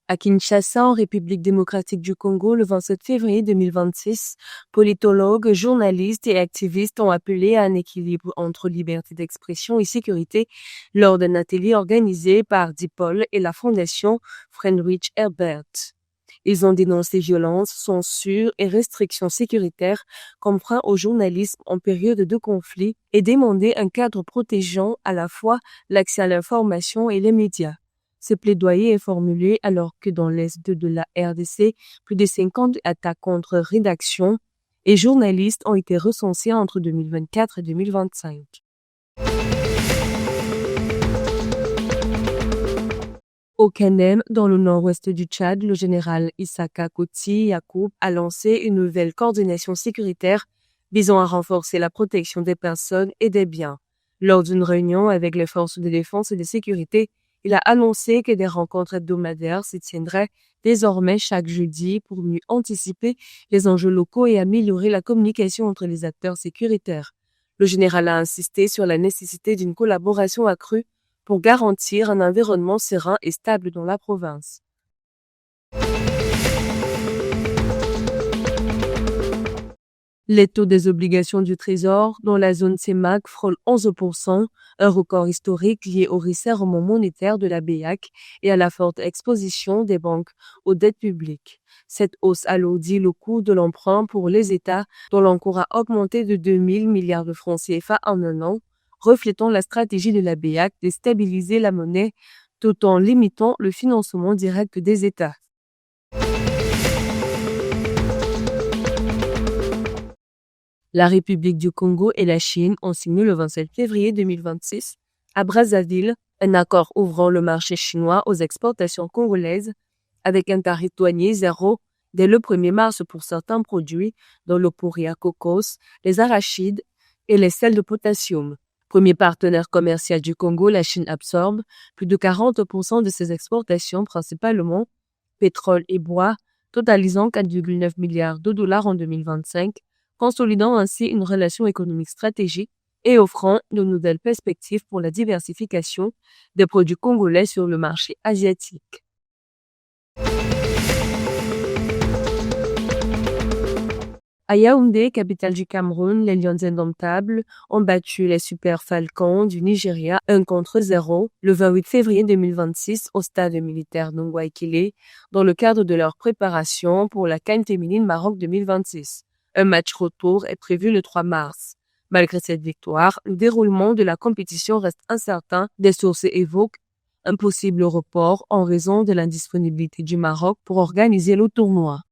À Kinshasa, en République démocratique du Congo, le 27 février 2026, politologues, journalistes et activistes ont appelé à un équilibre entre liberté d'expression et sécurité lors d'un atelier organisé par DIPOL et la fondation Friedrich Herbert. Ils ont dénoncé violences, censure et restrictions sécuritaires comme frein au journalisme en période de conflit et demandé un cadre protégeant à la fois l'accès à l'information et les médias. Ce plaidoyer est formulé alors que dans l'est de la RDC, plus de 50 attaques contre rédactions et journalistes ont été recensées entre 2024 et 2025. Au Kanem, dans le nord-ouest du Tchad, le général Issaka Koti Yacoub a lancé une nouvelle coordination sécuritaire visant à renforcer la protection des personnes et des biens. Lors d'une réunion avec les forces de défense et de sécurité, il a annoncé que des rencontres hebdomadaires se tiendraient désormais chaque jeudi pour mieux anticiper les enjeux locaux et améliorer la communication entre les acteurs sécuritaires. Le général a insisté sur la nécessité d'une collaboration accrue pour garantir un environnement serein et stable dans la province. Les taux des obligations du Trésor dans la zone CEMAC frôlent 11%, un record historique lié au resserrement monétaire de la BEAC et à la forte exposition des banques aux dettes publiques. Cette hausse alourdit le coût de l'emprunt pour les États, dont l'encours a augmenté de 2 000 milliards de francs CFA en un an, reflétant la stratégie de la BEAC de stabiliser la monnaie tout en limitant le financement direct des États. La République du Congo et la Chine ont signé le 27 février 2026 à Brazzaville un accord ouvrant le marché chinois aux exportations congolaises avec un tarif douanier zéro dès le 1er mars pour certains produits dont le pourri à cocos, les arachides et les sels de potassium. Premier partenaire commercial du Congo, la Chine absorbe plus de 40% de ses exportations, principalement pétrole et bois, totalisant 4,9 milliards de dollars en 2025, consolidant ainsi une relation économique stratégique et offrant de nouvelles perspectives pour la diversification des produits congolais sur le marché asiatique. À Yaoundé, capitale du Cameroun, les Lions indomptables ont battu les Super Falcons du Nigeria 1-0 le 28 février 2026 au stade militaire Nongouaikile dans le cadre de leur préparation pour la CAN féminine Maroc 2026. Un match retour est prévu le 3 mars. Malgré cette victoire, le déroulement de la compétition reste incertain. Des sources évoquent un possible report en raison de l'indisponibilité du Maroc pour organiser le tournoi.